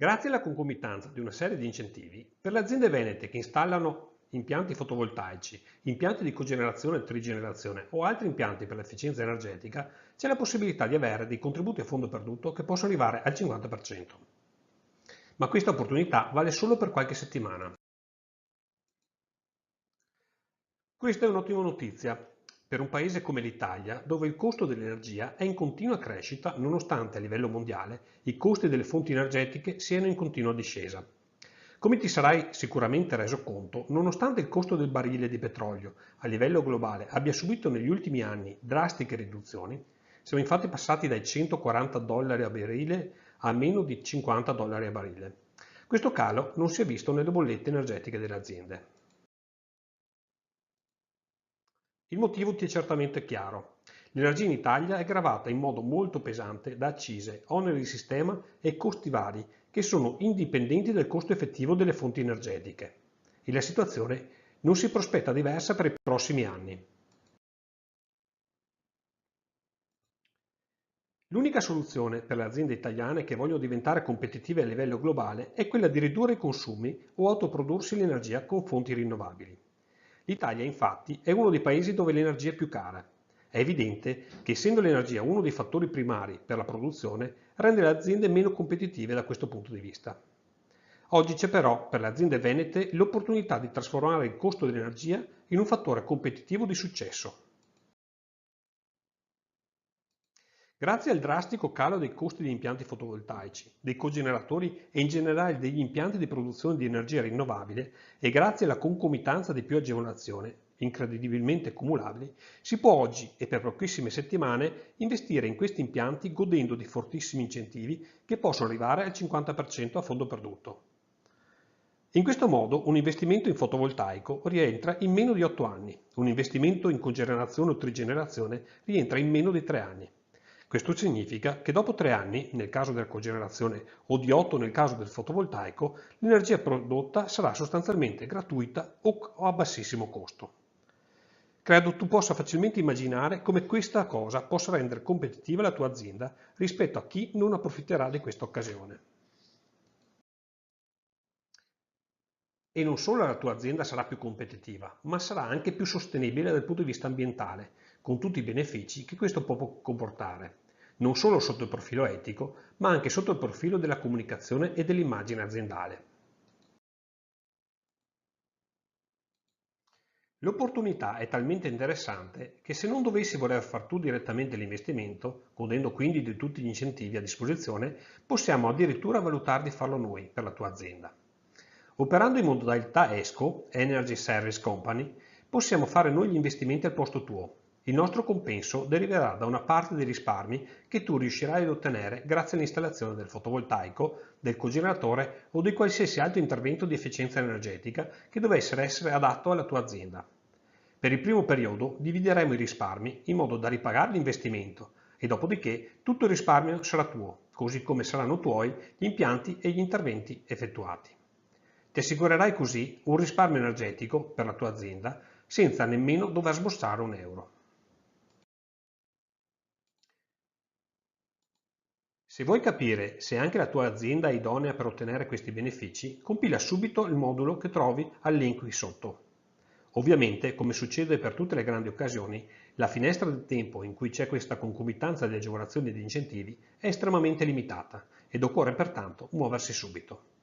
Grazie alla concomitanza di una serie di incentivi, per le aziende venete che installano impianti fotovoltaici, impianti di cogenerazione e trigenerazione o altri impianti per l'efficienza energetica, c'è la possibilità di avere dei contributi a fondo perduto che possono arrivare al 50%. Ma questa opportunità vale solo per qualche settimana. Questa è un'ottima notizia per un paese come l'Italia, dove il costo dell'energia è in continua crescita nonostante a livello mondiale i costi delle fonti energetiche siano in continua discesa. Come ti sarai sicuramente reso conto, nonostante il costo del barile di petrolio a livello globale abbia subito negli ultimi anni drastiche riduzioni, siamo infatti passati dai $140 a barile a meno di $50 a barile. Questo calo non si è visto nelle bollette energetiche delle aziende. Il motivo ti è certamente chiaro. L'energia in Italia è gravata in modo molto pesante da accise, oneri di sistema e costi vari che sono indipendenti dal costo effettivo delle fonti energetiche. E la situazione non si prospetta diversa per i prossimi anni. L'unica soluzione per le aziende italiane che vogliono diventare competitive a livello globale è quella di ridurre i consumi o autoprodursi l'energia con fonti rinnovabili. L'Italia, infatti, è uno dei paesi dove l'energia è più cara. È evidente che, essendo l'energia uno dei fattori primari per la produzione, rende le aziende meno competitive da questo punto di vista. Oggi c'è però per le aziende venete l'opportunità di trasformare il costo dell'energia in un fattore competitivo di successo. Grazie al drastico calo dei costi degli impianti fotovoltaici, dei cogeneratori e in generale degli impianti di produzione di energia rinnovabile e grazie alla concomitanza di più agevolazioni, incredibilmente cumulabili, si può oggi e per pochissime settimane investire in questi impianti godendo di fortissimi incentivi che possono arrivare al 50% a fondo perduto. In questo modo un investimento in fotovoltaico rientra in meno di 8 anni, un investimento in cogenerazione o trigenerazione rientra in meno di 3 anni. Questo significa che dopo 3 anni, nel caso della cogenerazione, o di 8 nel caso del fotovoltaico, l'energia prodotta sarà sostanzialmente gratuita o a bassissimo costo. Credo tu possa facilmente immaginare come questa cosa possa rendere competitiva la tua azienda rispetto a chi non approfitterà di questa occasione. E non solo la tua azienda sarà più competitiva, ma sarà anche più sostenibile dal punto di vista ambientale, con tutti i benefici che questo può comportare, non solo sotto il profilo etico, ma anche sotto il profilo della comunicazione e dell'immagine aziendale. L'opportunità è talmente interessante che se non dovessi voler far tu direttamente l'investimento, godendo quindi di tutti gli incentivi a disposizione, possiamo addirittura valutare di farlo noi per la tua azienda. Operando in modalità ESCO, Energy Service Company, possiamo fare noi gli investimenti al posto tuo. Il nostro compenso deriverà da una parte dei risparmi che tu riuscirai ad ottenere grazie all'installazione del fotovoltaico, del cogeneratore o di qualsiasi altro intervento di efficienza energetica che dovesse essere adatto alla tua azienda. Per il primo periodo divideremo i risparmi in modo da ripagare l'investimento e dopodiché tutto il risparmio sarà tuo, così come saranno tuoi gli impianti e gli interventi effettuati. Ti assicurerai così un risparmio energetico per la tua azienda senza nemmeno dover sborsare un euro. Se vuoi capire se anche la tua azienda è idonea per ottenere questi benefici, compila subito il modulo che trovi al link qui sotto. Ovviamente, come succede per tutte le grandi occasioni, la finestra di tempo in cui c'è questa concomitanza di agevolazioni e di incentivi è estremamente limitata ed occorre pertanto muoversi subito.